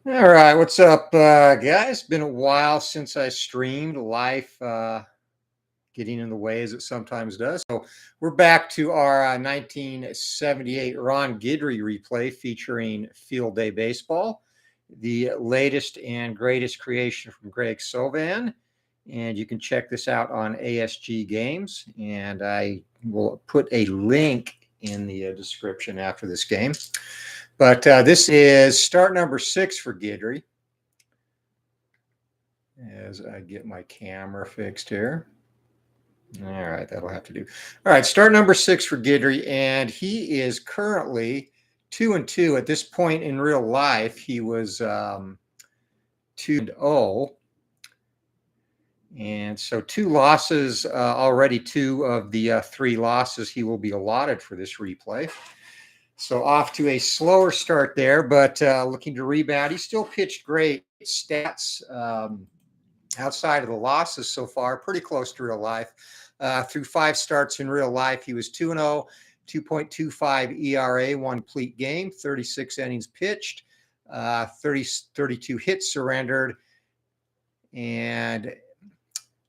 All right, what's up, guys? Been a while since I streamed. Life getting in the way as it sometimes does. So we're back to our 1978 Ron Guidry replay featuring Field Day Baseball, the latest and greatest creation from Greg Sovan. And you can check this out on ASG Games. And I will put a link in the description after this game. But this is start number 6 for Guidry. As I get my camera fixed here. All right, that'll have to do. All right, start number 6 for Guidry, and he is currently 2-2 at this point in real life. He was 2-0, and so 2 losses already. 2 of the 3 losses he will be allotted for this replay. So off to a slower start there, but looking to rebound. He still pitched great stats outside of the losses so far, pretty close to real life. Through 5 starts in real life, he was 2-0, 2.25 ERA, 1 complete game, 36 innings pitched, 32 hits surrendered, and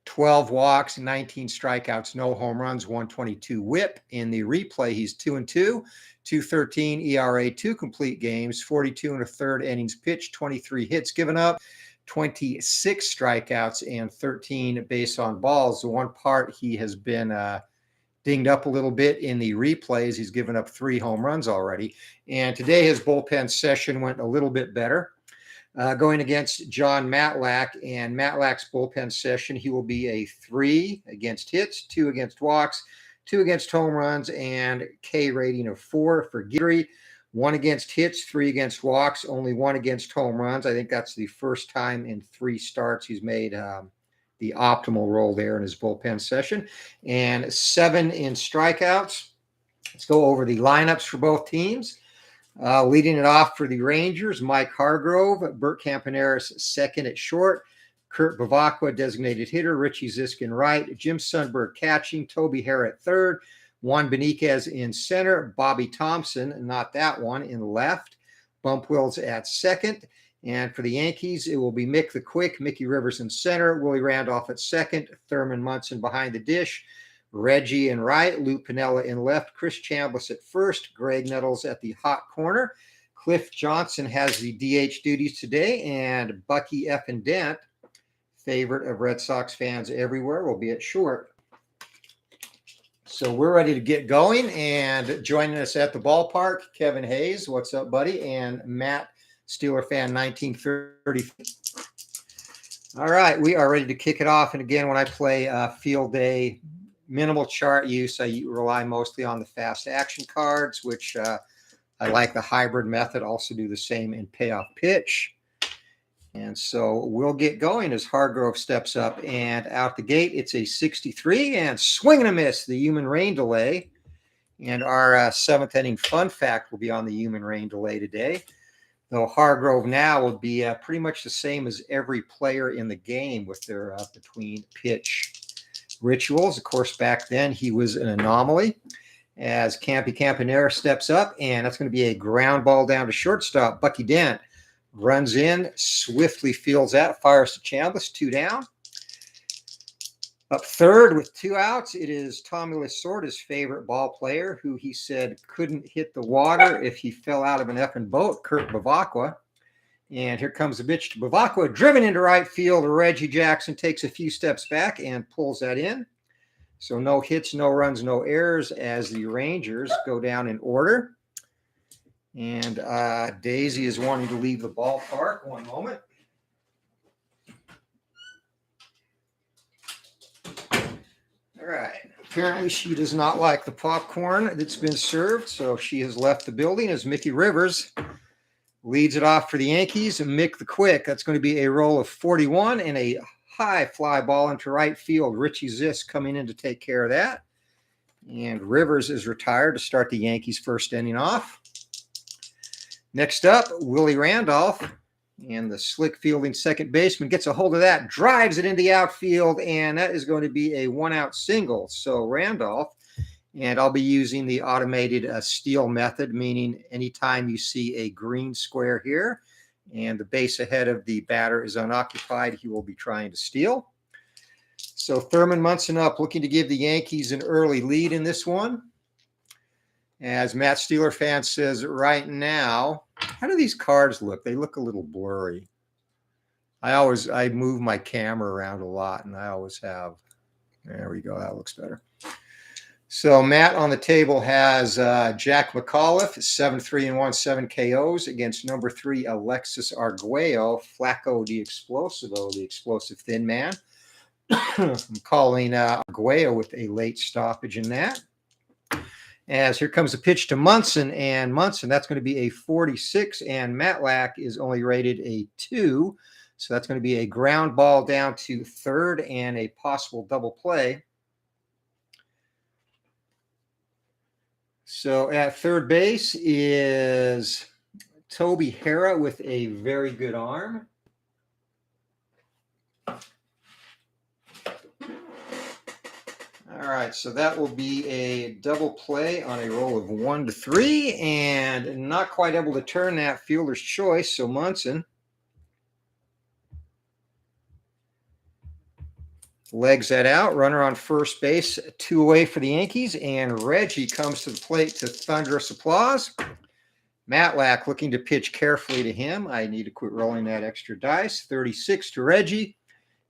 12 walks, 19 strikeouts, no home runs, 122 whip. In the replay, he's 2-2, 2.13 ERA, 2 complete games, 42 1/3 innings pitched, 23 hits given up, 26 strikeouts, and 13 base on balls. The one part he has been dinged up a little bit in the replays. He's given up 3 home runs already. And today his bullpen session went a little bit better. Going against Jon Matlack, and Matlack's bullpen session, he will be a 3 against hits, 2 against walks, 2 against home runs, and K rating of 4 for Guidry. 1 against hits, 3 against walks, only 1 against home runs. I think that's the first time in 3 starts he's made the optimal role there in his bullpen session. And 7 in strikeouts. Let's go over the lineups for both teams. Leading it off for the Rangers, Mike Hargrove, Bert Campaneris second at short, Kurt Bavacqua designated hitter, Richie Ziskin right, Jim Sundberg catching, Toby Hare at third, Juan Beniquez in center, Bobby Thompson, not that one, in left, Bump Wills at second. And for the Yankees, it will be Mick the Quick, Mickey Rivers in center, Willie Randolph at second, Thurman Munson behind the dish, Reggie in right, Lou Piniella in left, Chris Chambliss at first, Greg Nettles at the hot corner. Cliff Johnson has the DH duties today, and Bucky F. and Dent, favorite of Red Sox fans everywhere, will be at short. So we're ready to get going, and joining us at the ballpark, Kevin Hayes. What's up, buddy? And Matt, Steeler fan 1930. All right, we are ready to kick it off. And again, when I play Field Day, minimal chart use, I rely mostly on the fast action cards, which I like the hybrid method. Also do the same in payoff pitch. And so we'll get going as Hargrove steps up, and out the gate, it's a 63 and swing and a miss, the human rain delay. And our 7th inning fun fact will be on the human rain delay today. Though Hargrove now will be pretty much the same as every player in the game with their between pitch rituals. Of course, back then he was an anomaly. As Campy Campanera steps up, and that's going to be a ground ball down to shortstop. Bucky Dent runs in, swiftly fields that, fires to Chambliss, 2 down. Up third with 2 outs, it is Tommy Lasorda's favorite ball player, who he said couldn't hit the water if he fell out of an effing boat, Kurt Bavacqua. And here comes the pitch to Bavacqua, driven into right field. Reggie Jackson takes a few steps back and pulls that in. So no hits, no runs, no errors as the Rangers go down in order. And Daisy is wanting to leave the ballpark. One moment. All right. Apparently she does not like the popcorn that's been served, so she has left the building as Mickey Rivers leads it off for the Yankees. And Mick the Quick, that's going to be a roll of 41 and a high fly ball into right field. Richie Zisk coming in to take care of that. And Rivers is retired to start the Yankees' first inning off. Next up, Willie Randolph, and the slick fielding second baseman gets a hold of that, drives it into the outfield, and that is going to be a 1-out single. So Randolph, and I'll be using the automated steal method, meaning anytime you see a green square here And the base ahead of the batter is unoccupied. He will be trying to steal. So Thurman Munson up, looking to give the Yankees an early lead in this one. As Matt Steeler fan says right now, how do these cards look? They look a little blurry. I move my camera around a lot, and I always have. There we go. That looks better. So Matt on the table has Jack McAuliffe, 7-3-1, 7 KOs against number 3, Alexis Arguello, Flacco the Explosivo, the explosive thin man. I'm calling Arguello with a late stoppage in that. As here comes a pitch to Munson, and Munson, that's going to be a 46, and Matlack is only rated a 2. So that's going to be a ground ball down to third and a possible double play. So at third base is Toby Hara with a very good arm. All right, so that will be a double play on a roll of 1-3, and not quite able to turn that, fielder's choice. So Munson legs that out, runner on first base, 2 away for the Yankees, and Reggie comes to the plate to thunderous applause. Matlack looking to pitch carefully to him. I need to quit rolling that extra dice. 36 to Reggie,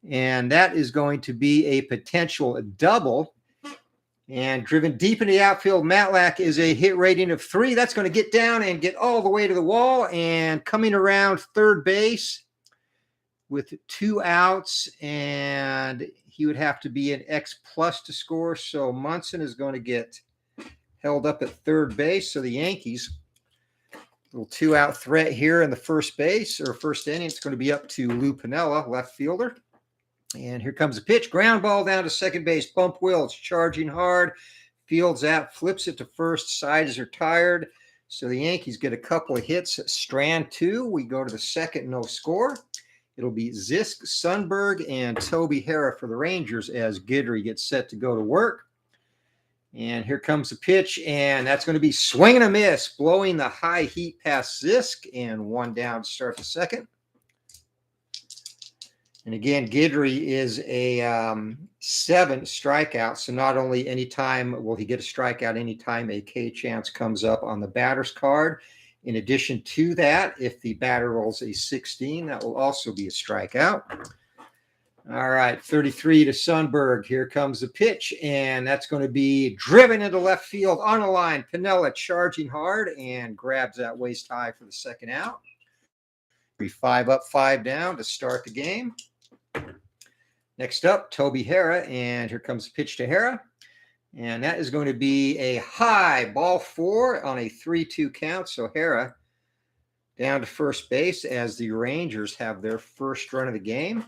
and that is going to be a potential double. And driven deep into the outfield, Matlack is a hit rating of 3. That's going to get down and get all the way to the wall, and coming around third base with 2 outs, and he would have to be an X+ to score. So Munson is going to get held up at third base. So the Yankees, little 2-out threat here in the first base or first inning. It's going to be up to Lou Piniella, left fielder. And here comes a pitch, ground ball down to second base. Bump Wills charging hard, fields that, flips it to first. Side is retired. So the Yankees get a couple of hits. Strand 2. We go to the second, no score. It'll be Zisk, Sundberg, and Toby Hara for the Rangers as Guidry gets set to go to work. And here comes the pitch, and that's going to be swing and a miss, blowing the high heat past Zisk, and 1 down to start the second. And again, Guidry is a 7 strikeout, so not only anytime will he get a strikeout, anytime a K chance comes up on the batter's card. In addition to that, if the batter rolls a 16, that will also be a strikeout. All right, 33 to Sundberg. Here comes the pitch, and that's going to be driven into left field on a line. Piniella charging hard and grabs that waist high for the second out. 5 up, 5 down to start the game. Next up, Toby Hara, and here comes the pitch to Hara. And that is going to be a high ball 4 on a 3-2 count. So Hara down to first base as the Rangers have their first run of the game.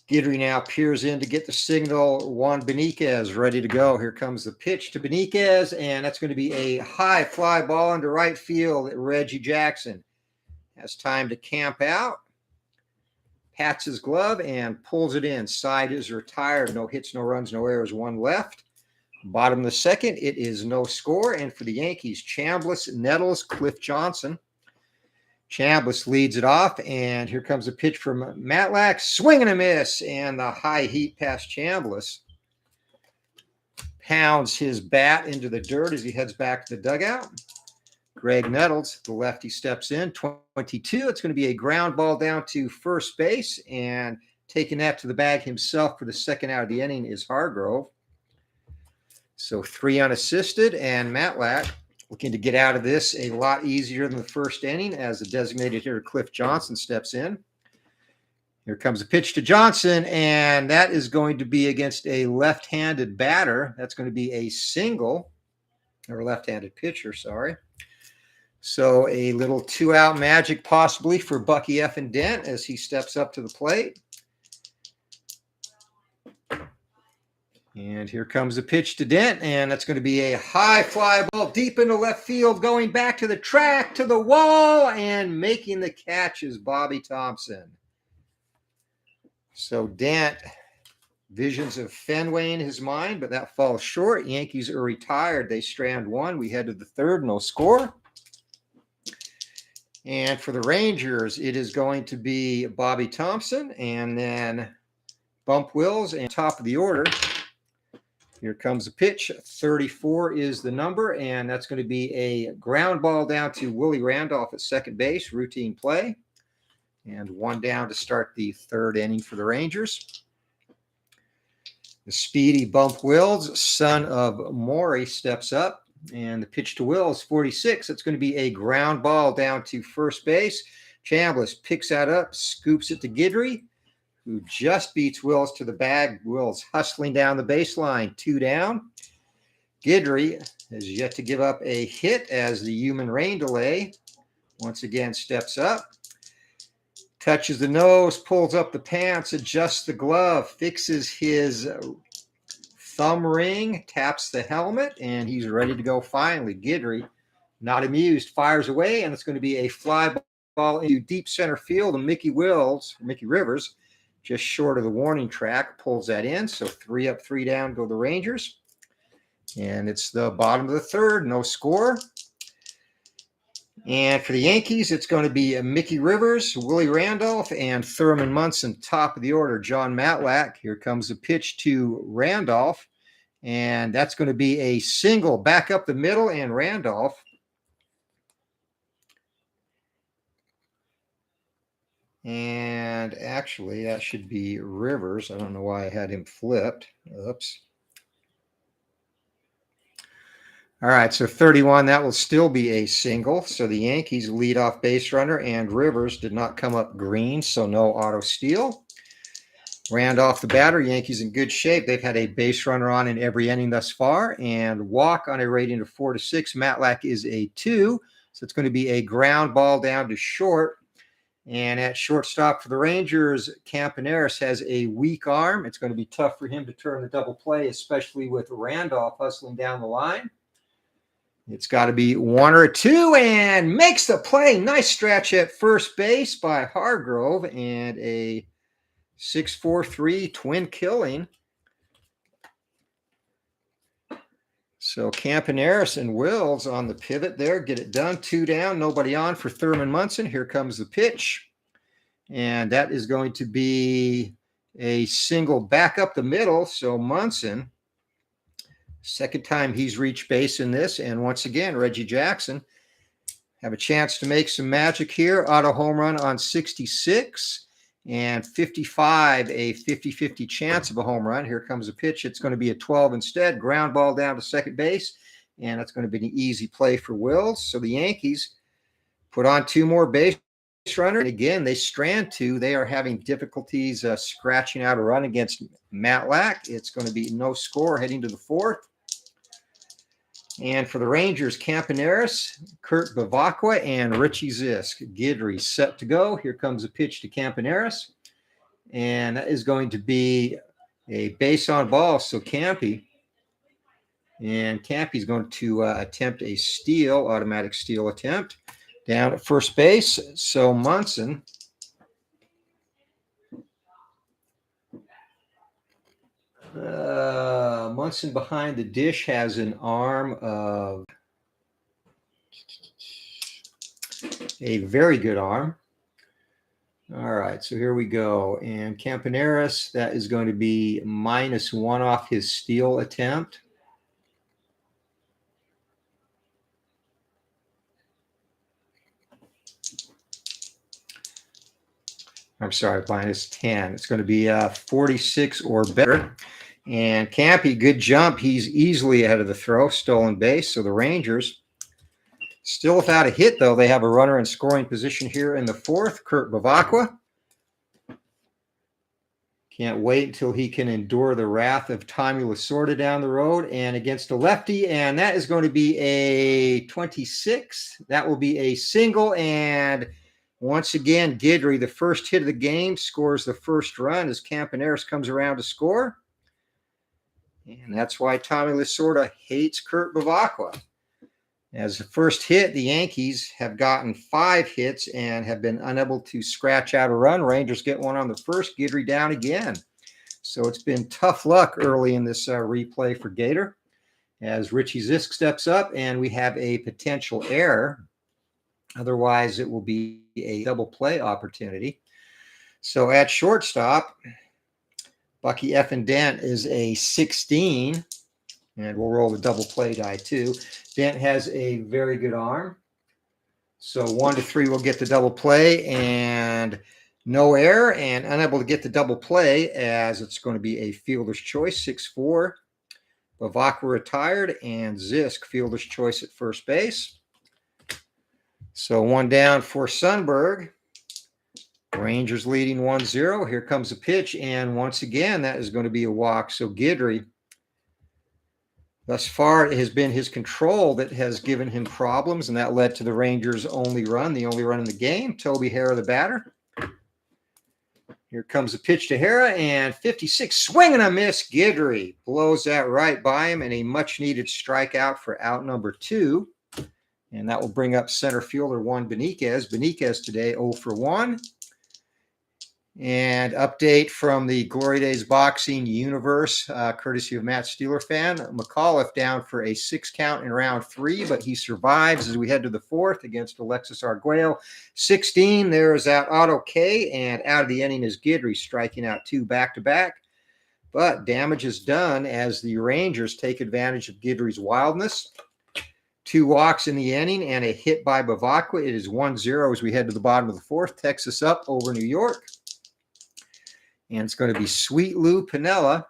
Guidry now peers in to get the signal. Juan Beniquez ready to go. Here comes the pitch to Beniquez, and that's going to be a high fly ball into right field. Reggie Jackson has time to camp out. Pats his glove and pulls it in. Side is retired. No hits, no runs, no errors, 1 left. Bottom of the second, it is no score. And for the Yankees, Chambliss, Nettles, Cliff Johnson. Chambliss leads it off, and here comes a pitch from Matlack. Swing and a miss, and the high heat past Chambliss. Pounds his bat into the dirt as he heads back to the dugout. Greg Nettles, the lefty, steps in. 22. It's going to be a ground ball down to first base, and taking that to the bag himself for the second out of the inning is Hargrove. So 3 unassisted, and Matlack looking to get out of this a lot easier than the first inning as the designated hitter Cliff Johnson steps in. Here comes a pitch to Johnson, and that is going to be against a left-handed batter. That's going to be a single, or left-handed pitcher, sorry. So a little 2-out magic possibly for Bucky F. and Dent as he steps up to the plate. And here comes the pitch to Dent, and that's going to be a high fly ball deep into left field, going back to the track, to the wall, and making the catch is Bobby Thompson. So Dent, visions of Fenway in his mind, but that falls short. Yankees are retired. They strand 1. We head to the third, no score. And for the Rangers, it is going to be Bobby Thompson and then Bump Wills and top of the order. Here comes the pitch. 34 is the number, and that's going to be a ground ball down to Willie Randolph at second base, routine play. And one down to start the third inning for the Rangers. The speedy Bump Wills, son of Maury, steps up. And the pitch to Wills, 46. It's going to be a ground ball down to first base. Chambliss picks that up, scoops it to Guidry, who just beats Wills to the bag. Wills hustling down the baseline, 2 down. Guidry has yet to give up a hit as the human rain delay once again steps up. Touches the nose, pulls up the pants, adjusts the glove, fixes his thumb ring, taps the helmet, and he's ready to go finally. Guidry, not amused, fires away, and it's going to be a fly ball into deep center field. And Mickey Rivers, just short of the warning track, pulls that in. So 3 up, 3 down go the Rangers. And it's the bottom of the third, no score. And for the Yankees, it's going to be Mickey Rivers, Willie Randolph, and Thurman Munson, top of the order. Jon Matlack. Here comes the pitch to Randolph. And that's going to be a single back up the middle, and Randolph and actually that should be Rivers. I don't know why I had him flipped. Oops. All right, so 31, that will still be a single. So the Yankees lead off base runner, and Rivers did not come up green, so no auto steal. Randolph, the batter. Yankees in good shape. They've had a base runner on in every inning thus far, and walk on a rating of 4-6. Matlack is a 2, so it's going to be a ground ball down to short. And at shortstop for the Rangers, Campaneris has a weak arm. It's going to be tough for him to turn the double play, especially with Randolph hustling down the line. It's got to be 1 or 2, and makes the play. Nice stretch at first base by Hargrove, and a 6-4-3 twin killing. So Campaneris and Wills on the pivot there. Get it done. 2 down. Nobody on for Thurman Munson. Here comes the pitch. And that is going to be a single back up the middle. So Munson, second time he's reached base in this. And once again, Reggie Jackson have a chance to make some magic here. Auto home run on 66. And 55, a 50-50 chance of a home run. Here comes a pitch. It's going to be a 12 instead. Ground ball down to second base. And that's going to be an easy play for Wills. So the Yankees put on 2 more base runners. And again, they strand 2. They are having difficulties scratching out a run against Matlack. It's going to be no score heading to the 4th. And for the Rangers, Campaneris, Kurt Bavacqua, and Richie Zisk. Guidry set to go. Here comes a pitch to Campaneris. And that is going to be a base on ball. So Campy's going to attempt a steal, automatic steal attempt, down at first base. So Munson behind the dish has an arm of a very good arm. All right, so here we go. And Campaneris, that is going to be -1 off his steal attempt. I'm sorry, -10. It's going to be 46 or better. And Campy, good jump. He's easily ahead of the throw, stolen base. So the Rangers, still without a hit, though. They have a runner in scoring position here in the 4th, Kurt Bavacqua. Can't wait until he can endure the wrath of Tommy Lasorda down the road and against a lefty. And that is going to be a 26. That will be a single. And once again, Guidry, the first hit of the game, scores the first run as Campaneris comes around to score. And that's why Tommy Lasorda hates Kurt Bavacqua. As the first hit, the Yankees have gotten 5 hits and have been unable to scratch out a run. Rangers get one on the first, Guidry down again. So it's been tough luck early in this replay for Gator. As Richie Zisk steps up, and we have a potential error. Otherwise, it will be a double play opportunity. So at shortstop, Bucky F. Dent is a 16, and we'll roll the double play die too. Dent has a very good arm. So 1 to 3 will get the double play, and no error, and unable to get the double play as it's going to be a fielder's choice, 6-4. Bavacqua retired, and Zisk fielder's choice at first base. So 1 down for Sundberg. Rangers leading 1-0. Here comes a pitch, and once again, that is going to be a walk. So Guidry, thus far, it has been his control that has given him problems, and that led to the Rangers' only run, the only run in the game. Toby Harrah, the batter. Here comes a pitch to Harrah, and 56, swing and a miss. Guidry blows that right by him, and a much-needed strikeout for out number 2. And that will bring up center fielder Juan Beniquez. Beniquez today 0 for 1. And update from the Glory Days Boxing universe, courtesy of Matt Steeler fan. McAuliffe down for a 6 count in round 3, but he survives as we head to the 4th against Alexis Arguello. 16, there's out Otto K, and out of the inning is Guidry, striking out 2 back-to-back. But damage is done as the Rangers take advantage of Guidry's wildness. 2 walks in the inning and a hit by Bavacqua. It is 1-0 as we head to the bottom of the 4th. Texas up over New York. And it's going to be Sweet Lou Piniella.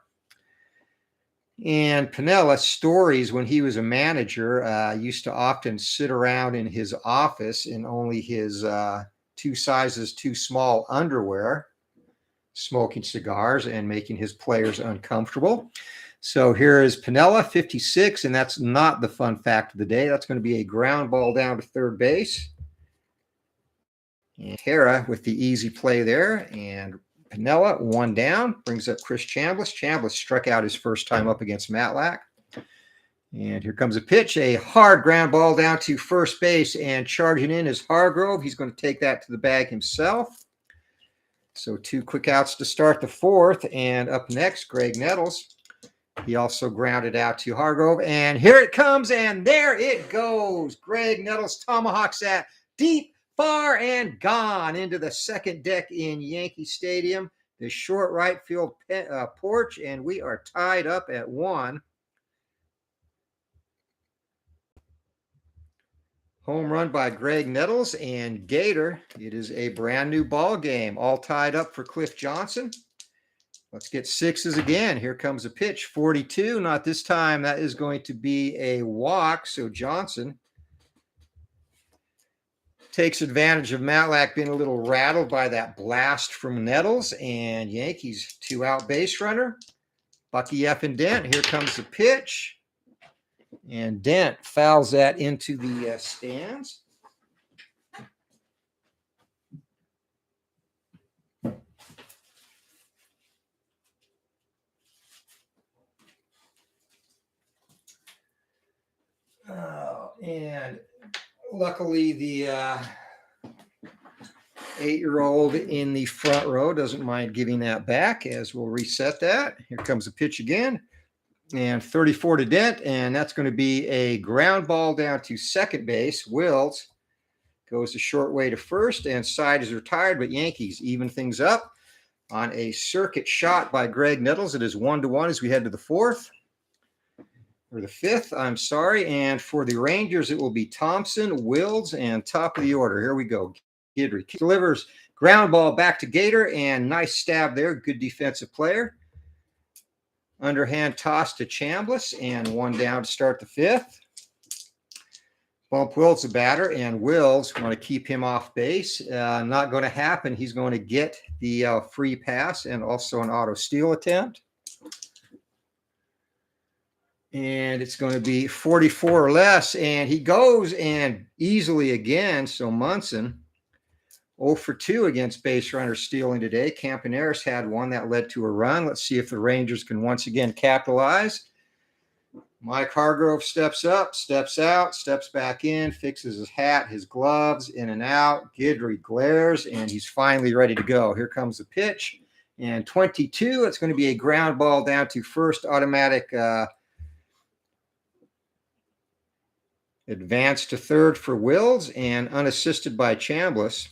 And Piniella, stories when he was a manager, used to often sit around in his office in only his 2 sizes too small underwear, smoking cigars and making his players uncomfortable. So here is Piniella, 56, and that's not the fun fact of the day. That's going to be a ground ball down to third base. And Harrah with the easy play there, and Piniella, 1 down, brings up Chris Chambliss. Chambliss struck out his first time up against Matlack. And here comes a pitch, a hard ground ball down to first base, and charging in is Hargrove. He's going to take that to the bag himself. So 2 quick outs to start the 4th, and up next, Greg Nettles. He also grounded out to Hargrove, and here it comes, and there it goes. Greg Nettles tomahawks that deep, far, and gone into the second deck in Yankee Stadium, the short right field porch, and we are tied up at 1. Home run by Greg Nettles and Gator. It is a brand new ball game, all tied up for Cliff Johnson. Let's get 6s again. Here comes a pitch, 42. Not this time. That is going to be a walk. So Johnson takes advantage of Matlack being a little rattled by that blast from Nettles, and Yankees 2-out base runner. Bucky F. Dent. Here comes the pitch, and Dent fouls that into the stands. And luckily, the 8-year-old in the front row doesn't mind giving that back, as we'll reset that. Here comes the pitch again, and 34 to Dent, and that's going to be a ground ball down to second base. Wills goes a short way to first, and side is retired, but Yankees even things up on a circuit shot by Greg Nettles. It is 1-1 as we head to the 4th. Or the 5th, I'm sorry. And for the Rangers, it will be Thompson, Wills, and top of the order. Here we go. Guidry delivers ground ball back to Gator, and nice stab there. Good defensive player. Underhand toss to Chambliss, and 1 down to start the 5th. Bump Wills the batter, and Wills want to keep him off base. Not going to happen. He's going to get the free pass and also an auto steal attempt. And it's going to be 44 or less. And he goes and easily again. So Munson, 0 for 2 against base runner stealing today. Campaneris had one that led to a run. Let's see if the Rangers can once again capitalize. Mike Hargrove steps up, steps out, steps back in, fixes his hat, his gloves, in and out. Guidry glares, and he's finally ready to go. Here comes the pitch. And 22, it's going to be a ground ball down to first. Automatic Advanced to third for Wills and unassisted by Chambliss.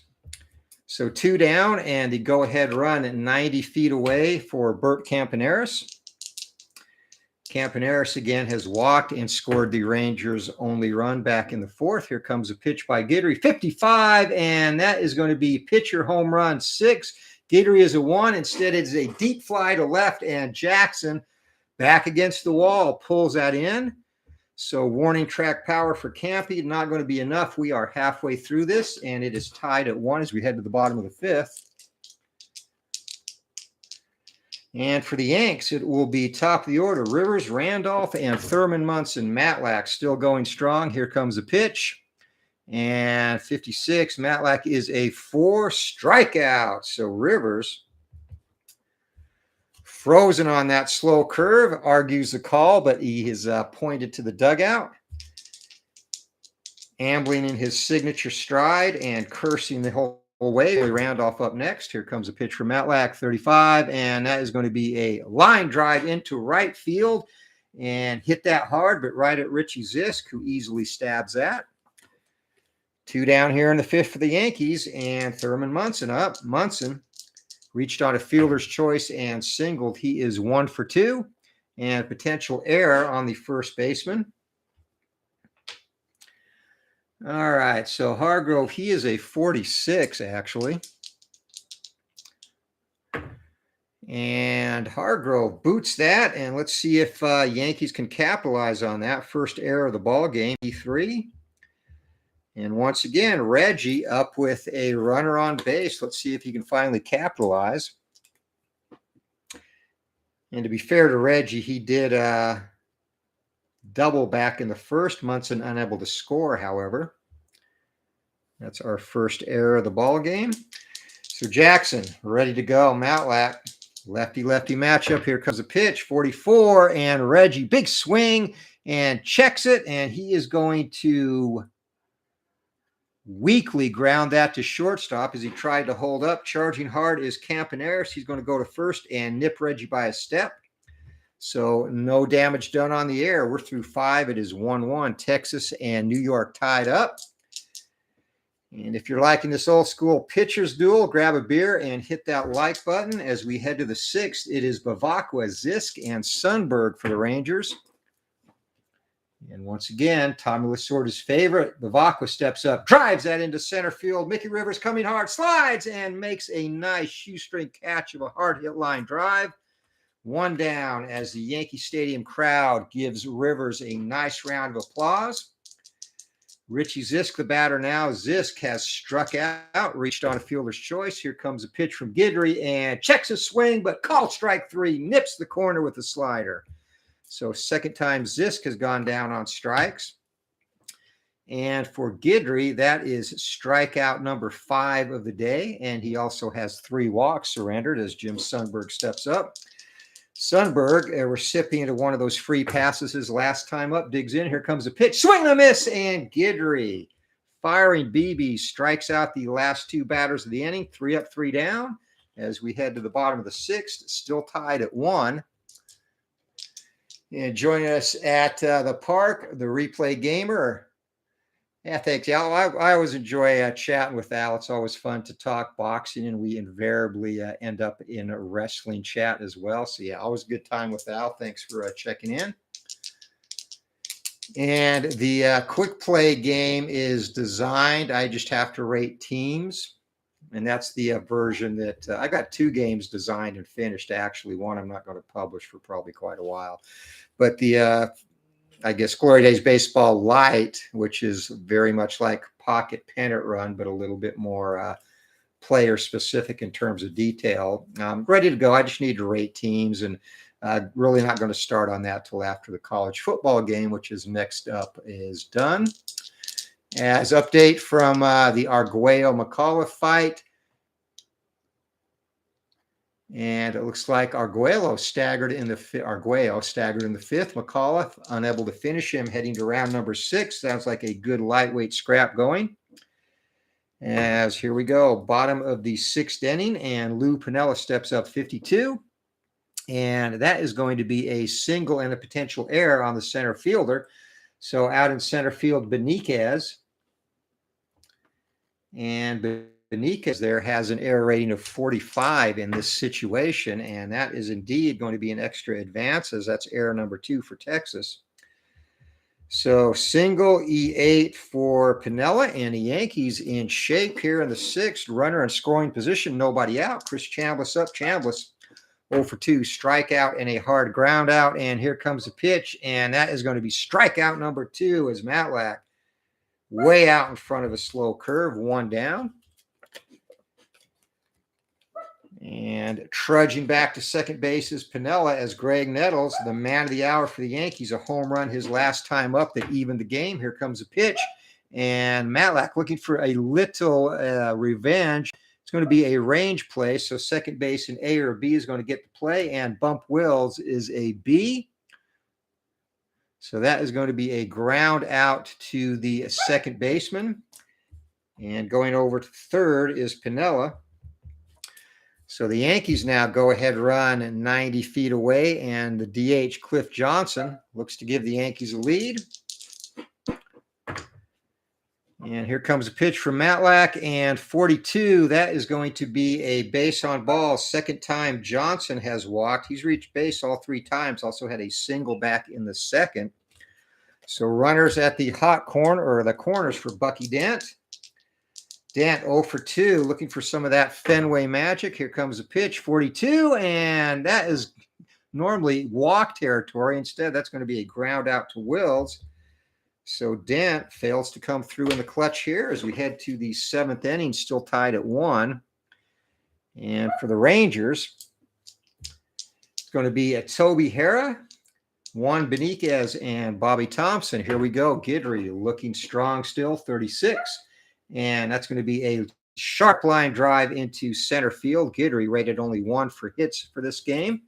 So 2 down, and the go-ahead run at 90 feet away for Bert Campaneris. Campaneris again has walked and scored the Rangers' only run back in the 4th. Here comes a pitch by Guidry, 55, and that is going to be pitcher home run 6. Guidry is a 1. Instead, it is a deep fly to left, and Jackson back against the wall pulls that in. So warning track power for Campy, not going to be enough. We are halfway through this, and it is tied at 1 as we head to the bottom of the 5th. And for the Yanks, it will be top of the order. Rivers, Randolph, and Thurman Munson. Matlack still going strong. Here comes a pitch. And 56, Matlack is a 4 strikeout. So Rivers, frozen on that slow curve, argues the call, but he has pointed to the dugout. Ambling in his signature stride and cursing the whole way. Willie Randolph up next. Here comes a pitch from Matlack, 35, and that is going to be a line drive into right field and hit that hard, but right at Richie Zisk, who easily stabs that. 2 down here in the 5th for the Yankees, and Thurman Munson up. Munson reached on a fielder's choice and singled. He is 1 for 2, and potential error on the first baseman. All right, so Hargrove, he is a 46, actually. And Hargrove boots that, and let's see if Yankees can capitalize on that. First error of the ball game, E3. And once again, Reggie up with a runner on base. Let's see if he can finally capitalize. And to be fair to Reggie, he did double back in the 1st. Munson unable to score, however. That's our first error of the ball game. So Jackson ready to go. Matlack, lefty-lefty matchup. Here comes a pitch, 44, and Reggie, big swing, and checks it, and he is going to weakly ground that to shortstop as he tried to hold up. Charging hard is Campaneris. He's going to go to first and nip Reggie by a step. So no damage done on the air. We're through 5. It is 1-1. Texas and New York tied up. And if you're liking this old school pitchers duel, grab a beer and hit that like button as we head to the 6th. It is Bavacqua, Zisk, and Sundberg for the Rangers. And once again, Tommy Lasorda's favorite, Bavacqua steps up, drives that into center field. Mickey Rivers coming hard, slides, and makes a nice shoestring catch of a hard hit line drive. 1 down as the Yankee Stadium crowd gives Rivers a nice round of applause. Richie Zisk, the batter now. Zisk has struck out, reached on a fielder's choice. Here comes a pitch from Guidry and checks a swing, but called strike 3, nips the corner with a slider. So second time Zisk has gone down on strikes. And for Guidry, that is strikeout number 5 of the day. And he also has 3 walks surrendered as Jim Sundberg steps up. Sundberg, a recipient of one of those free passes his last time up, digs in. Here comes a pitch, swing and a miss, and Guidry, firing BB, strikes out the last 2 batters of the inning. 3 up, 3 down as we head to the bottom of the 6th, still tied at 1. And joining us at the park, the replay gamer. Yeah, thanks, Al. I always enjoy chatting with Al. It's always fun to talk boxing, and we invariably end up in a wrestling chat as well. So, yeah, always a good time with Al. Thanks for checking in. And the quick play game is designed. I just have to rate teams. And that's the version that I got 2 games designed and finished. Actually, one I'm not going to publish for probably quite a while. But the I guess Glory Days Baseball Light, which is very much like Pocket Pennant Run, but a little bit more player specific in terms of detail. I'm ready to go. I just need to rate teams, and really not going to start on that till after the college football game, which is next up, is done. As update from the Arguello-McAuliffe fight. And it looks like Arguello staggered in the 5th. McAuliffe unable to finish him, heading to round number 6. Sounds like a good lightweight scrap going. As here we go, bottom of the 6th inning, and Lou Piniella steps up, 52. And that is going to be a single and a potential error on the center fielder. So out in center field, Beniquez. And Beniquez there has an error rating of 45 in this situation, and that is indeed going to be an extra advance, as that's error number 2 for Texas. So single E8 for Piniella, and the Yankees in shape here in the 6th. Runner in scoring position, nobody out. Chris Chambliss up. Chambliss 0 for 2, strikeout and a hard ground out. And here comes the pitch, and that is going to be strikeout number 2 as Matlack way out in front of a slow curve, 1 down. And trudging back to second base is Piniella as Greg Nettles, the man of the hour for the Yankees, a home run his last time up that evened the game. Here comes a pitch, and Matlack looking for a little revenge. It's going to be a range play, so second base in A or B is going to get the play, and Bump Wills is a B. So that is going to be a ground out to the second baseman. And going over to third is Piniella. So the Yankees now go ahead run 90 feet away, and the DH, Cliff Johnson, looks to give the Yankees a lead. And here comes a pitch from Matlack, and 42, that is going to be a base on ball. Second time Johnson has walked. He's reached base all 3 times, also had a single back in the second. So runners at the hot corner, or the corners for Bucky Dent. Dent 0 for 2, looking for some of that Fenway magic. Here comes a pitch, 42, and that is normally walk territory. Instead, that's going to be a ground out to Wills. So Dent fails to come through in the clutch here as we head to the 7th inning, still tied at 1. And for the Rangers, it's going to be a Toby Harrah, Juan Beniquez, and Bobby Thompson. Here we go. Guidry looking strong still, 36. And that's going to be a sharp line drive into center field. Guidry rated only 1 for hits for this game.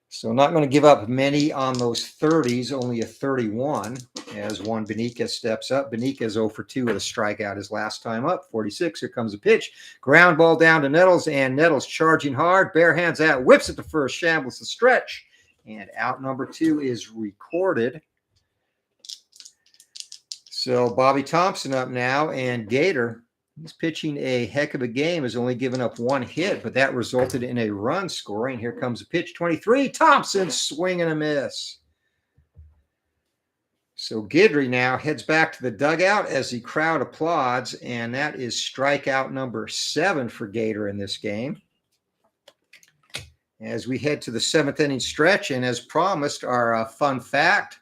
So not going to give up many on those 30s, only a 31 as Juan Beniquez steps up. Beniquez 0 for 2 with a strikeout his last time up. 46, here comes a pitch. Ground ball down to Nettles, and Nettles charging hard. Bare hands out, whips it to first. Chambliss the stretch. And out number 2 is recorded. So Bobby Thompson up now, and Gator, he's pitching a heck of a game, has only given up 1 hit, but that resulted in a run scoring. Here comes a pitch, 23. Thompson swing and a miss. So Guidry now heads back to the dugout as the crowd applauds, and that is strikeout number 7 for Gator in this game. As we head to the 7th inning stretch, and as promised, our fun fact.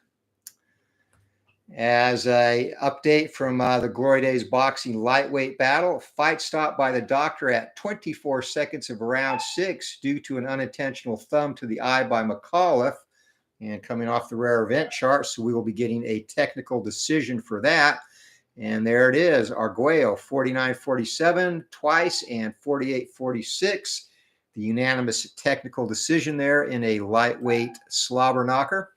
As an update from the Glory Days boxing lightweight battle, fight stopped by the doctor at 24 seconds of round 6 due to an unintentional thumb to the eye by McAuliffe, and coming off the rare event chart, so we will be getting a technical decision for that. And there it is, Arguello 49-47 twice and 48-46. The unanimous technical decision there in a lightweight slobber knocker.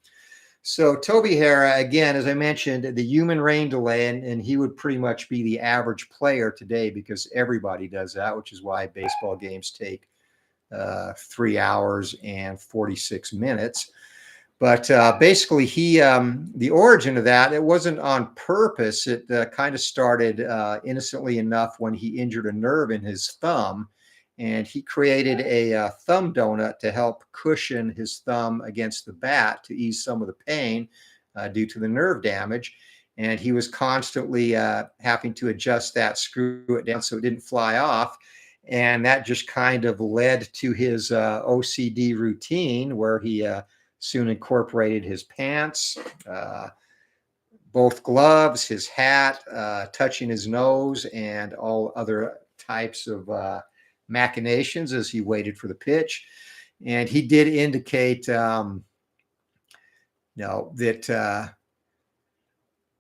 So Toby Harrah, again, as I mentioned, the human rain delay, and he would pretty much be the average player today because everybody does that, which is why baseball games take 3 hours and 46 minutes. But basically, the origin of that, it wasn't on purpose. It kind of started innocently enough when he injured a nerve in his thumb. And he created a thumb donut to help cushion his thumb against the bat to ease some of the pain due to the nerve damage. And he was constantly having to adjust that, screw it down so it didn't fly off. And that just kind of led to his OCD routine, where he soon incorporated his pants, both gloves, his hat, touching his nose, and all other types of machinations as he waited for the pitch. And he did indicate that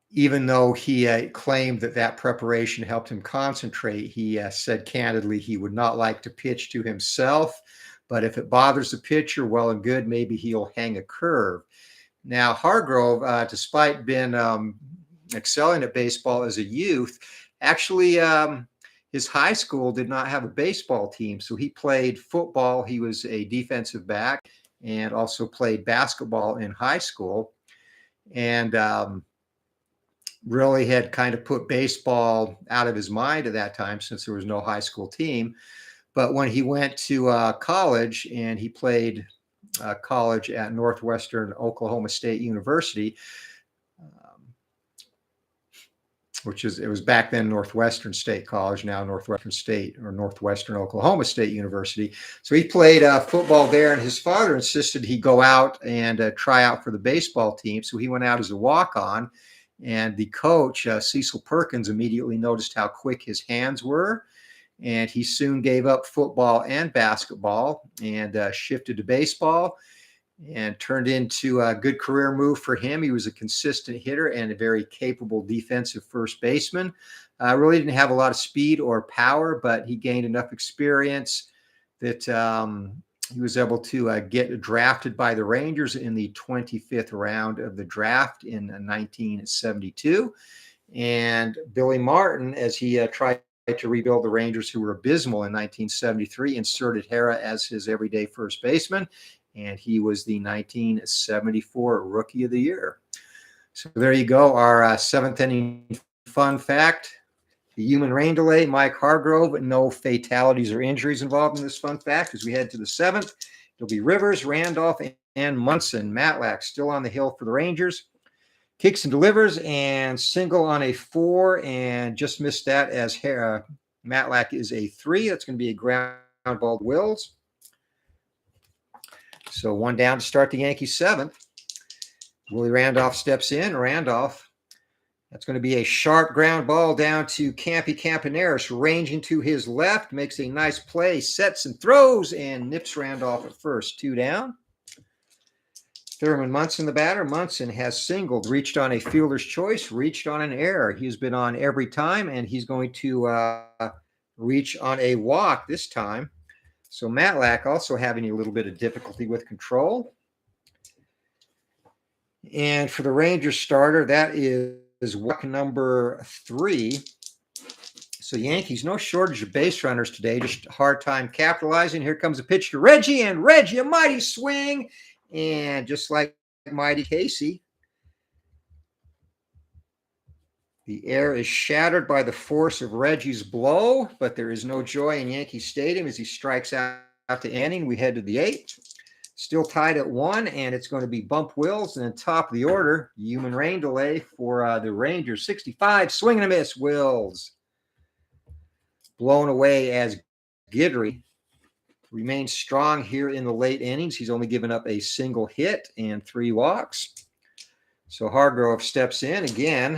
even though he claimed that preparation helped him concentrate, he said candidly he would not like to pitch to himself, but if it bothers the pitcher, well and good, maybe he'll hang a curve. Now Hargrove, despite been excelling at baseball as a youth, actually his high school did not have a baseball team, so he played football. He was a defensive back and also played basketball in high school. and really had kind of put baseball out of his mind at that time since there was no high school team. But when he went to college, and he played college at Northwestern Oklahoma State University, it was back then Northwestern State College, now Northwestern State or Northwestern Oklahoma State University. So he played football there, and his father insisted he go out and try out for the baseball team. So he went out as a walk-on, and the coach, Cecil Perkins, immediately noticed how quick his hands were. And he soon gave up football and basketball and shifted to baseball, and turned into a good career move for him. He was a consistent hitter and a very capable defensive first baseman. Really didn't have a lot of speed or power, but he gained enough experience that he was able to get drafted by the Rangers in the 25th round of the draft in 1972. And Billy Martin, as he tried to rebuild the Rangers, who were abysmal in 1973, inserted Hara as his everyday first baseman, and he was the 1974 Rookie of the Year. So there you go, our seventh inning fun fact. The human rain delay, Mike Hargrove, no fatalities or injuries involved in this fun fact. As we head to the seventh, it'll be Rivers, Randolph, and Munson. Matlack still on the hill for the Rangers. Kicks and delivers, and single on a 4, and just missed that as Matlack is a 3. That's going to be a ground ball to Wills. So 1 down to start the Yankees' 7th. Willie Randolph steps in. Randolph, that's going to be a sharp ground ball down to Campaneris, ranging to his left, makes a nice play, sets and throws, and nips Randolph at first. 2 down. Thurman Munson, the batter. Munson has singled, reached on a fielder's choice, reached on an error. He's been on every time, and he's going to reach on a walk this time. So Matlack also having a little bit of difficulty with control. And for the Rangers starter, that is walk number 3. So Yankees, no shortage of base runners today, just a hard time capitalizing. Here comes a pitch to Reggie, and Reggie, a mighty swing. And just like Mighty Casey, the air is shattered by the force of Reggie's blow, but there is no joy in Yankee Stadium as he strikes out the inning. We head to the 8th. Still tied at 1, and it's going to be Bump Wills. And then top of the order, human rain delay for the Rangers. 65, swing and a miss, Wills. Blown away as Guidry remains strong here in the late innings. He's only given up a single hit and 3 walks. So Hargrove steps in again,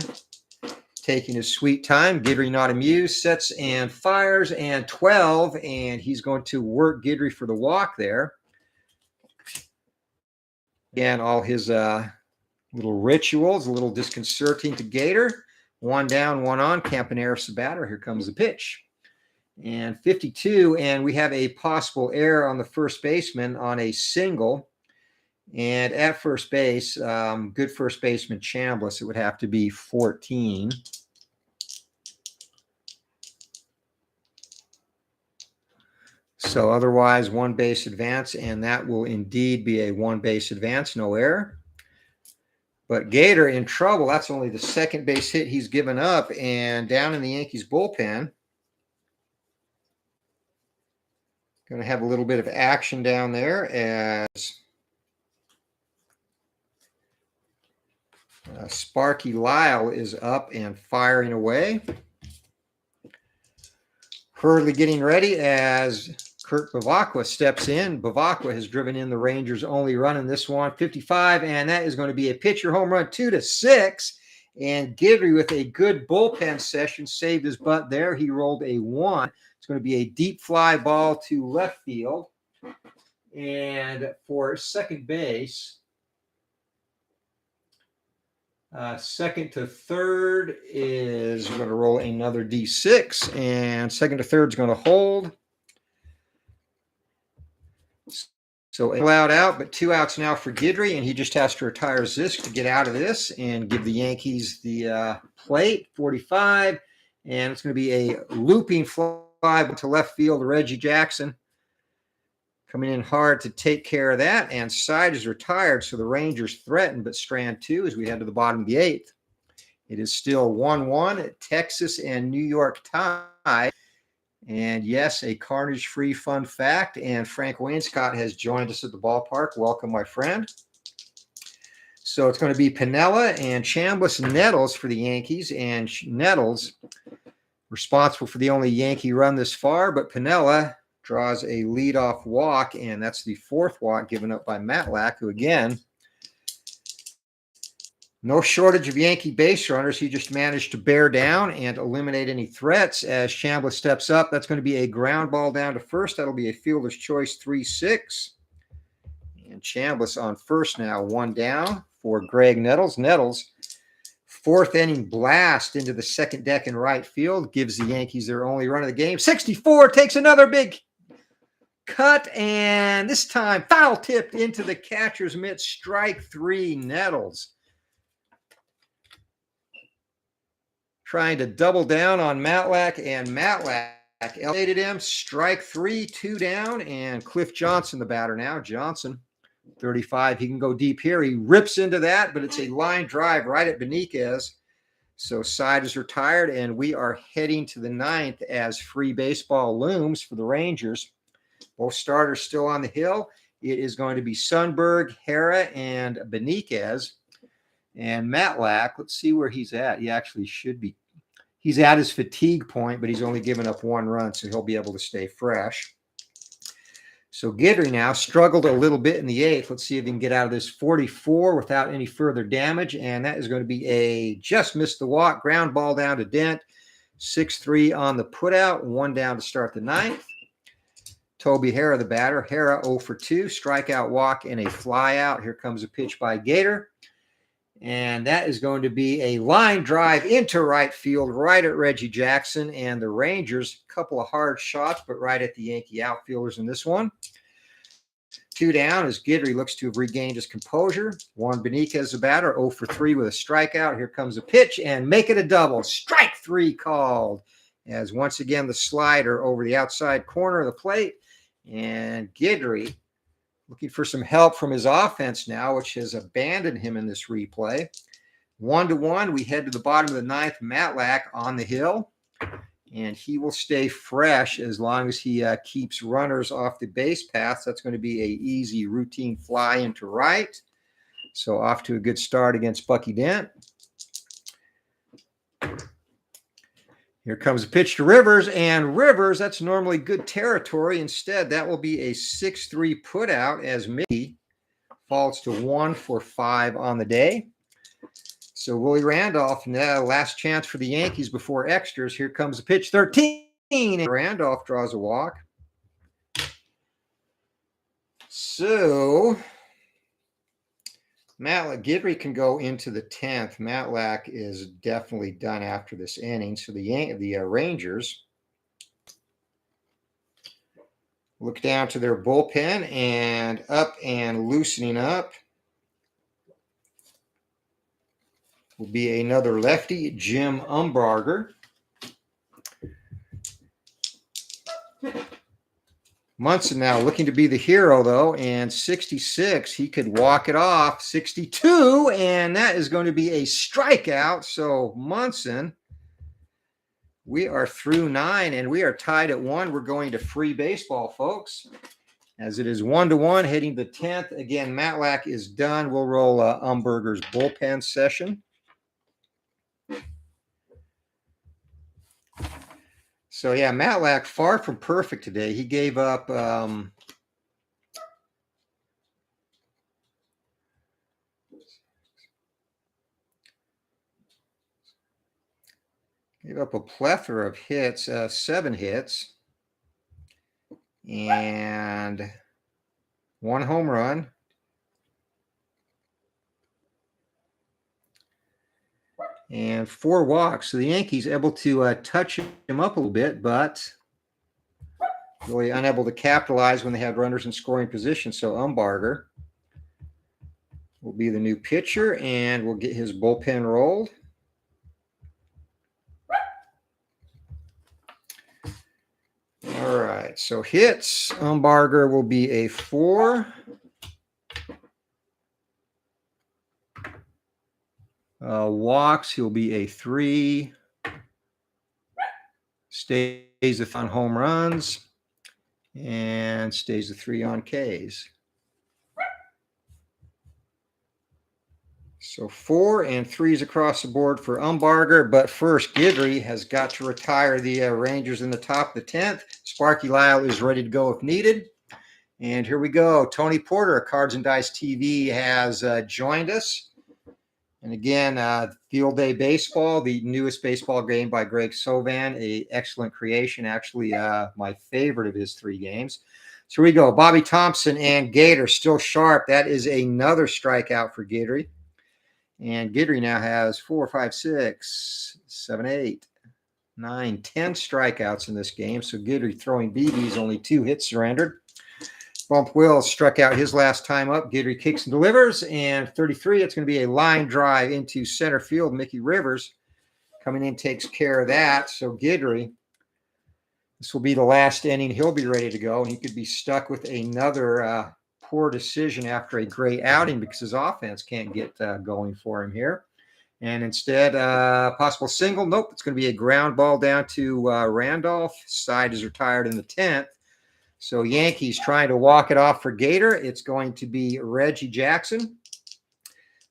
taking his sweet time. Guidry not amused, sets and fires, and 12, and he's going to work Guidry for the walk there. Again, all his little rituals, a little disconcerting to Gator. 1 down, 1 on. Campaneris the batter. Here comes the pitch. And 52, and we have a possible error on the first baseman on a single. And at first base, good first baseman Chambliss, it would have to be 14. So otherwise, 1 base advance, and that will indeed be a 1 base advance, no error. But Gator in trouble. That's only the 2nd base hit he's given up, and down in the Yankees bullpen. Going to have a little bit of action down there as Sparky Lyle is up and firing away. Hurley getting ready as Kurt Bavacqua steps in. Bavacqua has driven in the Rangers' only run in this one, 55, and that is going to be a pitcher home run, 2-6. And Guidry with a good bullpen session saved his butt there. He rolled a 1. It's going to be a deep fly ball to left field. And for second base, second to third is going to roll another D6. And second to third is going to hold. So allowed out, but 2 outs now for Guidry, and he just has to retire Zisk to get out of this and give the Yankees the plate, 45. And it's going to be a looping fly to left field, Reggie Jackson. coming in hard to take care of that, and side is retired, so the Rangers threaten, but strand 2 as we head to the bottom of the 8th. It is still 1-1. Texas and New York tie. And yes, a carnage-free fun fact, and Frank Wainscott has joined us at the ballpark. Welcome, my friend. So it's going to be Piniella and Chambliss Nettles for the Yankees, and Nettles responsible for the only Yankee run this far, but Piniella draws a leadoff walk, and that's the 4th walk given up by Matlack, who again, no shortage of Yankee base runners. He just managed to bear down and eliminate any threats as Chambliss steps up. That's going to be a ground ball down to first. That'll be a fielder's choice 3-6. And Chambliss on first now, 1 down for Greg Nettles. Nettles, 4th inning blast into the second deck in right field, gives the Yankees their only run of the game. 64, takes another big cut, and this time foul tipped into the catcher's mitt. Strike 3, Nettles. Trying to double down on Matlack, and Matlack elevated him. Strike 3, 2 down, and Cliff Johnson, the batter now. Johnson, 35. He can go deep here. He rips into that, but it's a line drive right at Benitez. So side is retired, and we are heading to the 9th as free baseball looms for the Rangers. Both starters still on the hill. It is going to be Sundberg, Hara, and Benitez. And Matlack, let's see where he's at. He actually should be. He's at his fatigue point, but he's only given up 1 run, so he'll be able to stay fresh. So Guidry now struggled a little bit in the 8th. Let's see if he can get out of this 44 without any further damage. And that is going to be a just missed the walk. Ground ball down to Dent. 6-3 on the putout. 1 down to start the 9th. Toby Hara, the batter. Hara 0 for 2. Strikeout, walk, and a fly out. Here comes a pitch by Gator. And that is going to be a line drive into right field, right at Reggie Jackson. And the Rangers, a couple of hard shots, but right at the Yankee outfielders in this one. 2 down as Guidry looks to have regained his composure. Juan Benitez, the batter, 0 for 3 with a strikeout. Here comes a pitch, and make it a double. Strike 3 called. As once again, the slider over the outside corner of the plate. And Guidry looking for some help from his offense now, which has abandoned him in this replay. 1-1, we head to the bottom of the 9th. Matlack on the hill, and he will stay fresh as long as he keeps runners off the base paths. That's going to be an easy routine fly into right. So off to a good start against Bucky Dent. Here comes a pitch to Rivers, and Rivers, that's normally good territory. Instead, that will be a 6-3 put out as Mickey falls to 1 for 5 on the day. So Willie Randolph, last chance for the Yankees before extras. Here comes a pitch, 13, and Randolph draws a walk. So Matlack, Guidry can go into the 10th. Matlack is definitely done after this inning. So the Rangers look down to their bullpen and up and loosening up will be another lefty, Jim Umbarger. Munson now looking to be the hero, though, and 66, he could walk it off. 62, and that is going to be a strikeout. So Munson, we are through 9, and we are tied at 1. We're going to free baseball, folks, as it is 1-1 heading to the 10th. Again, Matlack is done. We'll roll Umberger's bullpen session. So, yeah, Matlack far from perfect today. He gave up a plethora of hits, 7 hits, and 1 home run. And 4 walks. So the Yankees able to touch him up a little bit, but really unable to capitalize when they had runners in scoring position. So Umbarger will be the new pitcher, and we'll get his bullpen rolled. All right, so hits, Umbarger will be a 4. Walks, he'll be a 3. Stays with on home runs. And stays a 3 on Ks. So 4 and 3s across the board for Umbarger. But first, Guidry has got to retire the Rangers in the top of the 10th. Sparky Lyle is ready to go if needed. And here we go. Tony Porter, Cards and Dice TV, has joined us. And again, Field Day Baseball, the newest baseball game by Greg Sovan, an excellent creation, actually my favorite of his 3 games. So here we go. Bobby Thompson and Gator still sharp. That is another strikeout for Guidry. And Guidry now has 4, 5, 6, 7, 8, 9, 10 strikeouts in this game. So Guidry throwing BBs, only 2 hits surrendered. Bump Wills struck out his last time up. Guidry kicks and delivers. And 33, it's going to be a line drive into center field. Mickey Rivers coming in takes care of that. So Guidry, this will be the last inning. He'll be ready to go. And he could be stuck with another poor decision after a great outing because his offense can't get going for him here. And instead, possible single. Nope, it's going to be a ground ball down to Randolph. Side is retired in the 10th. So Yankees trying to walk it off for Gator. It's going to be Reggie Jackson.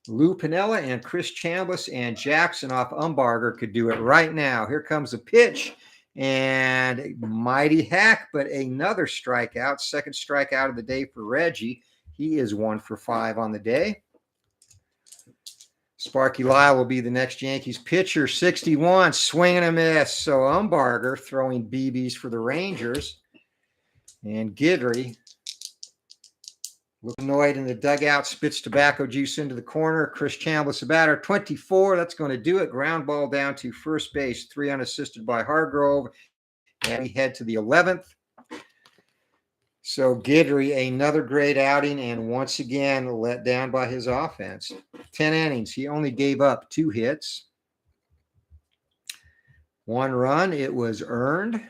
Lou Piniella and Chris Chambliss and Jackson off Umbarger could do it right now. Here comes a pitch. And mighty hack, but another strikeout. Second strikeout of the day for Reggie. He is 1 for 5 on the day. Sparky Lyle will be the next Yankees pitcher. 61, swing and a miss. So Umbarger throwing BBs for the Rangers. And Guidry, looking annoyed in the dugout, spits tobacco juice into the corner. Chris Chambliss, the batter, 24. That's going to do it. Ground ball down to first base, 3 unassisted by Hargrove. And we head to the 11th. So Guidry, another great outing, and once again let down by his offense. 10 innings. He only gave up 2 hits. 1 run. It was earned.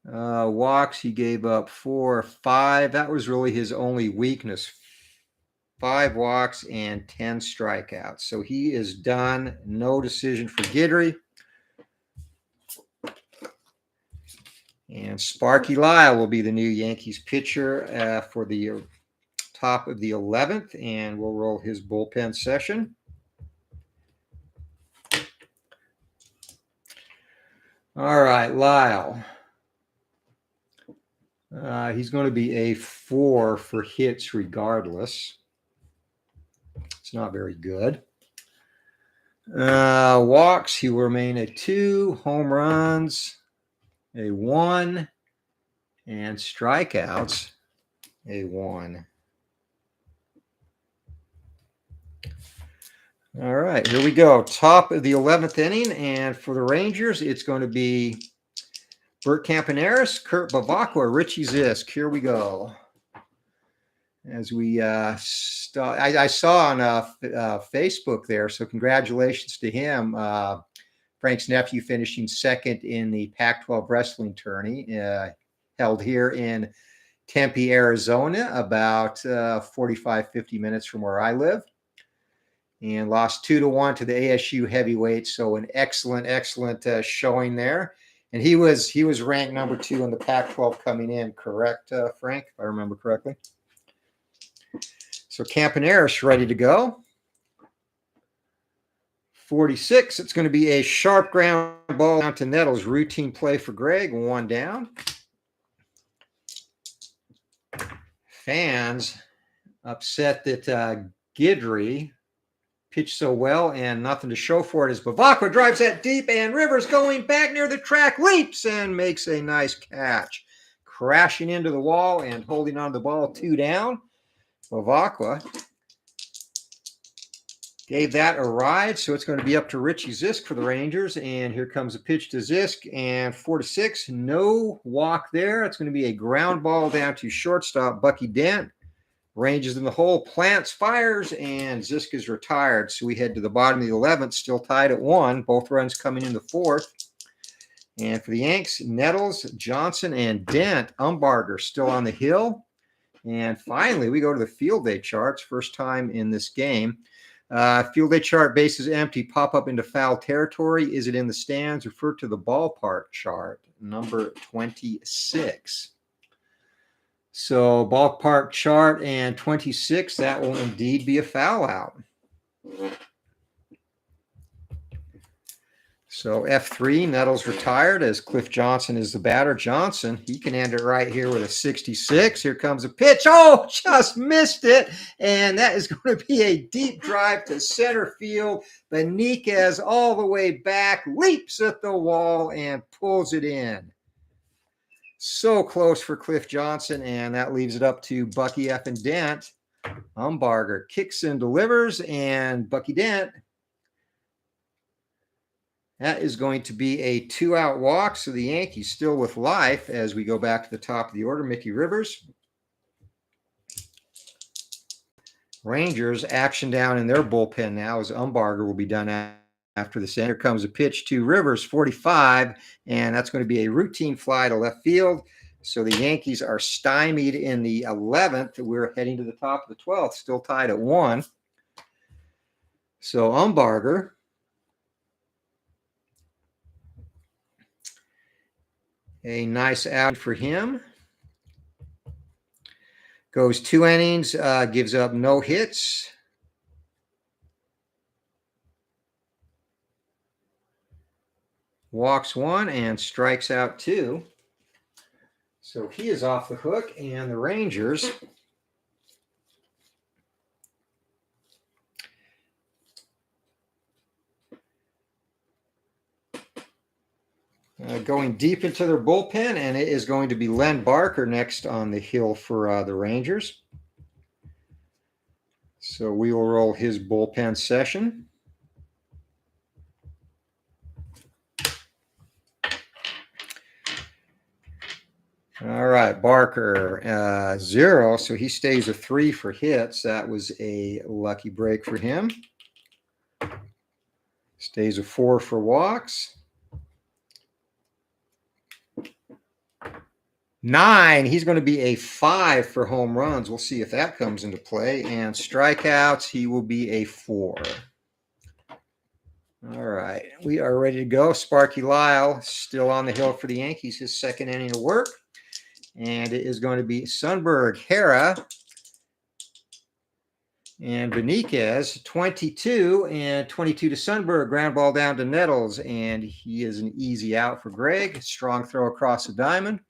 Walks, he gave up 4, 5. That was really his only weakness. 5 walks and 10 strikeouts. So he is done. No decision for Guidry. And Sparky Lyle will be the new Yankees pitcher for the top of the 11th, and we'll roll his bullpen session. All right, Lyle. He's going to be a 4 for hits regardless. It's not very good. Walks, he will remain a 2. Home runs, a 1. And strikeouts, a 1. All right, here we go. Top of the 11th inning. And for the Rangers, it's going to be Bert Campaneris, Kurt Bavacqua, Richie Zisk. Here we go. As we start, I saw on Facebook there, so congratulations to him. Frank's nephew finishing second in the Pac-12 wrestling tourney held here in Tempe, Arizona, about 45, 50 minutes from where I live. And lost 2-1 to the ASU heavyweights. So an excellent showing there. And he was ranked number 2 in the Pac-12 coming in, correct, Frank, if I remember correctly? So Campaneris ready to go. 46, it's going to be a sharp ground ball down to Nettles. Routine play for Greg, 1 down. Fans upset that Guidry pitched so well and nothing to show for it as Bavacqua drives that deep, and Rivers going back near the track, leaps and makes a nice catch. Crashing into the wall and holding on to the ball, 2 down. Bavacqua gave that a ride, so it's going to be up to Richie Zisk for the Rangers. And here comes a pitch to Zisk, and 4-6, no walk there. It's going to be a ground ball down to shortstop Bucky Dent. Ranges in the hole, plants, fires, and Ziska's retired. So we head to the bottom of the 11th, still tied at 1. Both runs coming in the 4th. And for the Yanks, Nettles, Johnson, and Dent. Umbarger still on the hill. And finally, we go to the field day charts. First time in this game. Field day chart, bases empty, pop up into foul territory. Is it in the stands? Refer to the ballpark chart, number 26. So ballpark chart and 26, that will indeed be a foul out. So F3, Nettles retired as Cliff Johnson is the batter. Johnson, he can end it right here with a 66. Here comes a pitch. Oh, just missed it. And that is going to be a deep drive to center field. Benitez all the way back, leaps at the wall and pulls it in. So close for Cliff Johnson, and that leaves it up to Bucky F. and Dent. Umbarger kicks and delivers, and Bucky Dent. That is going to be a 2-out walk, so the Yankees still with life as we go back to the top of the order. Mickey Rivers. Rangers action down in their bullpen now as Umbarger will be done after the center. Comes a pitch to Rivers, 45, and that's going to be a routine fly to left field. So the Yankees are stymied in the 11th. We're heading to the top of the 12th, still tied at 1. So Umbarger. A nice out for him. Goes 2 innings, gives up no hits. Walks 1 and strikes out 2. So he is off the hook, and the Rangers going deep into their bullpen, and it is going to be Len Barker next on the hill for the Rangers. So we will roll his bullpen session. All right, Barker, 0, so he stays a 3 for hits. That was a lucky break for him. Stays a 4 for walks. 9, he's going to be a 5 for home runs. We'll see if that comes into play. And strikeouts, he will be a 4. All right, we are ready to go. Sparky Lyle still on the hill for the Yankees, his second inning of work. And it is going to be Sundberg, Hera, and Benitez, 22, and 22 to Sundberg. Ground ball down to Nettles, and he is an easy out for Greg. Strong throw across the diamond.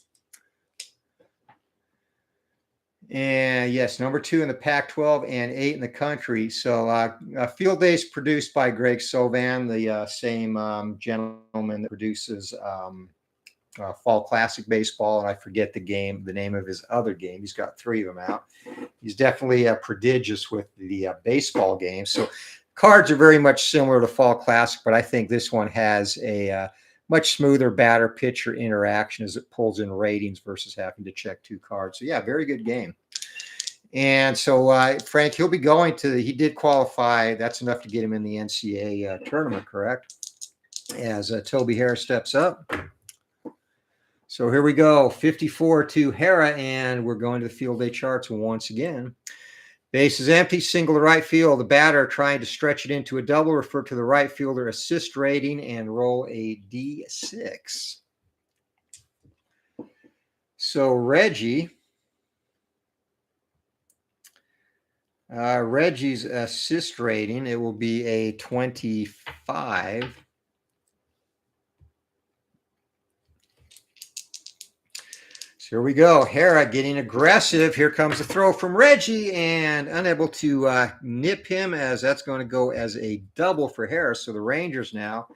And yes, number 2 in the Pac-12 and 8 in the country. So field days produced by Greg Sovan, the same gentleman that produces Fall Classic Baseball, and I forget the name of his other game. He's got 3 of them out. He's definitely prodigious with the baseball game. So cards are very much similar to Fall Classic, but I think this one has a much smoother batter-pitcher interaction as it pulls in ratings versus having to check 2 cards. So yeah, very good game. And so Frank, he'll be going to, he did qualify. That's enough to get him in the NCAA tournament, correct? As Toby Harris steps up. So here we go, 54 to Hera, and we're going to the field day charts once again. Base is empty, single to right field. The batter trying to stretch it into a double. Refer to the right fielder assist rating and roll a D6. So Reggie's assist rating, it will be a 25. Here we go. Hera getting aggressive. Here comes a throw from Reggie and unable to nip him, as that's going to go as a double for Hera. So the Rangers now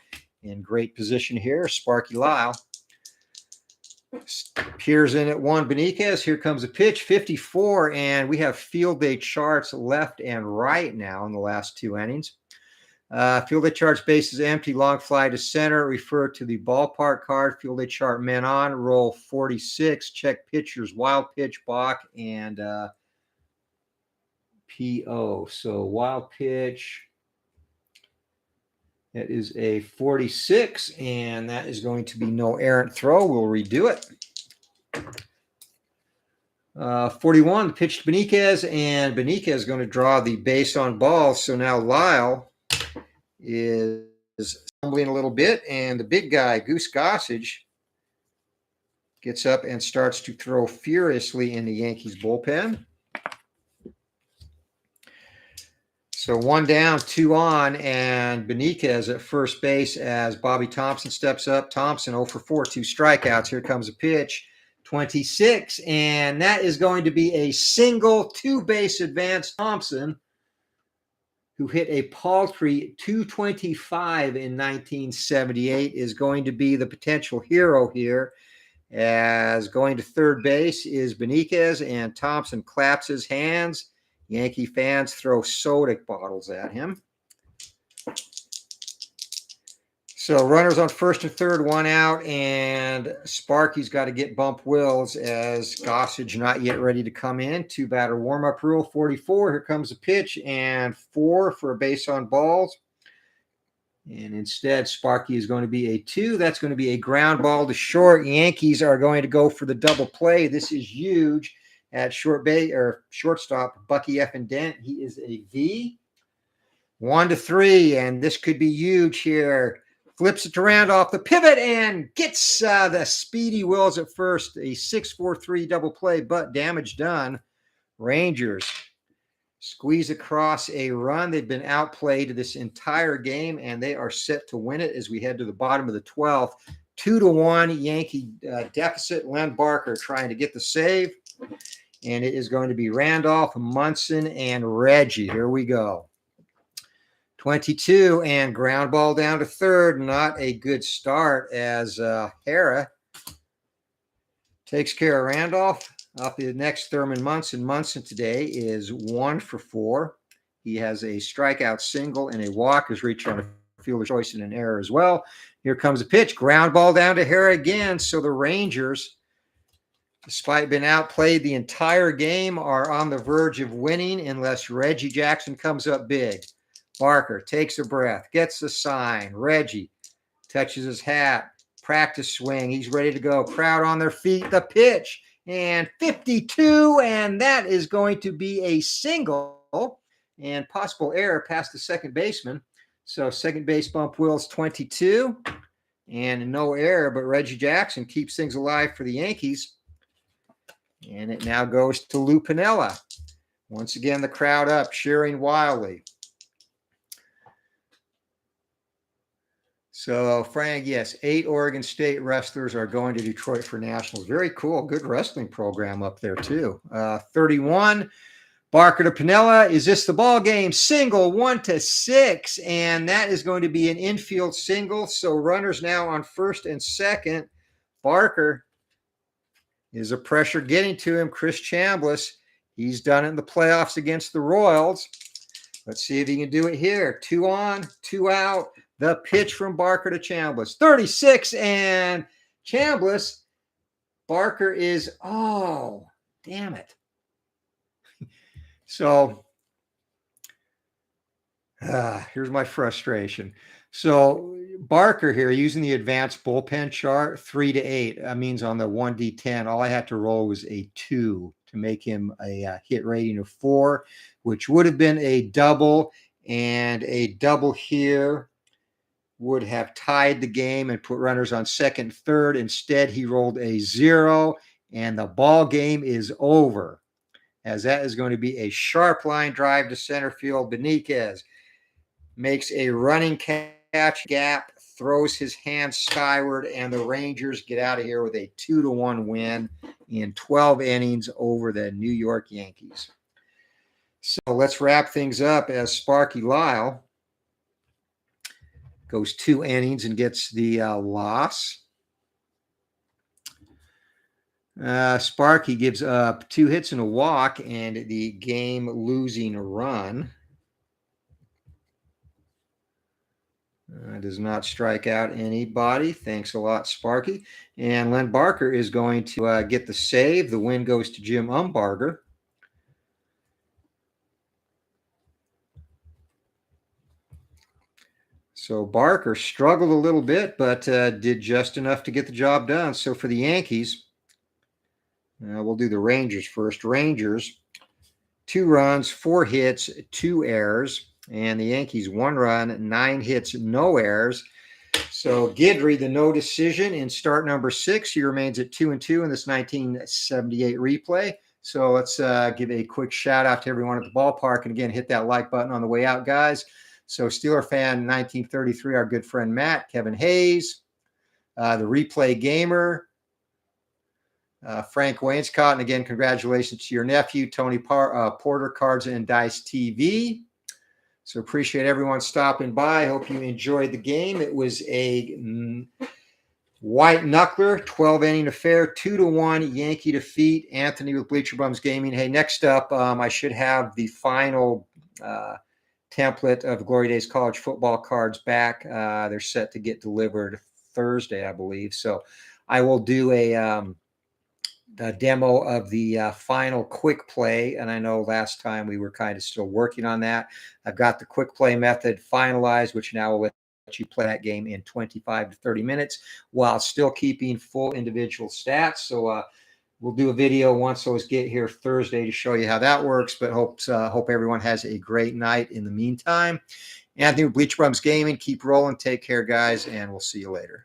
in great position here. Sparky Lyle peers in at 1. Benitez. Here comes a pitch, 54, and we have field day charts left and right now in the last 2 innings. Field day charts, bases empty, long fly to center. Refer to the ballpark card. Field day chart, men on. Roll 46. Check pitchers, wild pitch, balk, and PO. So wild pitch. That is a 46, and that is going to be no errant throw. We'll redo it. 41, pitch to Benitez, and Benitez is going to draw the base on balls. So now Lyle is stumbling a little bit, and the big guy, Goose Gossage, gets up and starts to throw furiously in the Yankees bullpen. So 1 down, 2 on, and Benitez at first base as Bobby Thompson steps up. Thompson 0 for 4, 2 strikeouts. Here comes a pitch, 26, and that is going to be a single 2-base advance. Thompson, who hit a paltry 225 in 1978, is going to be the potential hero here, as going to third base is Benitez, and Thompson claps his hands. Yankee fans throw soda bottles at him. So runners on first and third, 1 out, and Sparky's got to get bump Wills as Gossage not yet ready to come in. 2-batter warm-up rule, 44. Here comes a pitch, and 4 for a base on balls. And instead, Sparky is going to be a 2. That's going to be a ground ball to short. Yankees are going to go for the double play. This is huge. At shortstop, Bucky F. and Dent. He is a V. 1-3, and this could be huge here. Flips it to Randolph, the pivot, and gets the speedy Wills at first. A 6-4-3 double play, but damage done. Rangers squeeze across a run. They've been outplayed this entire game, and they are set to win it as we head to the bottom of the 12th. 2-1 Yankee deficit. Len Barker trying to get the save. And it is going to be Randolph, Munson, and Reggie. Here we go. 22, and ground ball down to third. Not a good start as Hara takes care of Randolph. Off the next, Thurman Munson. Munson today is 1 for 4. He has a strikeout single and a walk. Has reached on a fielder's choice and an error as well. Here comes a pitch. Ground ball down to Hara again. So the Rangers, despite being outplayed the entire game, are on the verge of winning unless Reggie Jackson comes up big. Barker takes a breath, gets the sign. Reggie touches his hat. Practice swing. He's ready to go. Crowd on their feet. The pitch. And 52. And that is going to be a single and possible error past the second baseman. So second base bump Wills 22. And no error, but Reggie Jackson keeps things alive for the Yankees. And it now goes to Lou Piniella. Once again, the crowd up, cheering wildly. So, Frank, yes, 8 Oregon State wrestlers are going to Detroit for nationals. Very cool. Good wrestling program up there, too. 31, Barker to Piniella. Is this the ball game? Single, 1-6. And that is going to be an infield single. So, runners now on first and second. Barker is a pressure getting to him. Chris Chambliss, he's done it in the playoffs against the Royals. Let's see if he can do it here. 2 on, 2 out. The pitch from Barker to Chambliss. 36, and Chambliss, Barker is, oh, damn it. So here's my frustration. So Barker here, using the advanced bullpen chart, 3-8. That means on the 1D10, all I had to roll was a 2 to make him a hit rating of 4, which would have been a double, and a double here would have tied the game and put runners on second, third. Instead, he rolled a 0, and the ball game is over, as that is going to be a sharp line drive to center field. Benitez makes a running catch gap, throws his hands skyward, and the Rangers get out of here with a 2-1 win in 12 innings over the New York Yankees. So let's wrap things up as Sparky Lyle goes 2 innings and gets the loss. Sparky gives up 2 hits and a walk and the game-losing run. Does not strike out anybody. Thanks a lot, Sparky. And Len Barker is going to get the save. The win goes to Jim Umbarger. So Barker struggled a little bit, but did just enough to get the job done. So for the Yankees, we'll do the Rangers first. Rangers, 2 runs, 4 hits, 2 errors. And the Yankees, 1 run, 9 hits, no errors. So Guidry, the no decision in start number 6. He remains at 2-2 in this 1978 replay. So let's give a quick shout out to everyone at the ballpark. And again, hit that like button on the way out, guys. So Steeler fan 1933, our good friend Matt, Kevin Hayes, the replay gamer, Frank Wainscott. And again, congratulations to your nephew, Tony Porter, Cards and Dice TV. So appreciate everyone stopping by. Hope you enjoyed the game. It was a white knuckler, 12-inning affair, 2-1 Yankee defeat. Anthony with Bleacher Bums Gaming. Hey, next up, I should have the final template of Glory Days College football cards back. They're set to get delivered Thursday, I believe. So I will do a demo of the final quick play. And I know last time we were kind of still working on that. I've got the quick play method finalized, which now will let you play that game in 25 to 30 minutes while still keeping full individual stats. So we'll do a video once those get here Thursday to show you how that works, but hope everyone has a great night in the meantime. Anthony with Bleacher Bums Gaming, keep rolling. Take care, guys, and we'll see you later.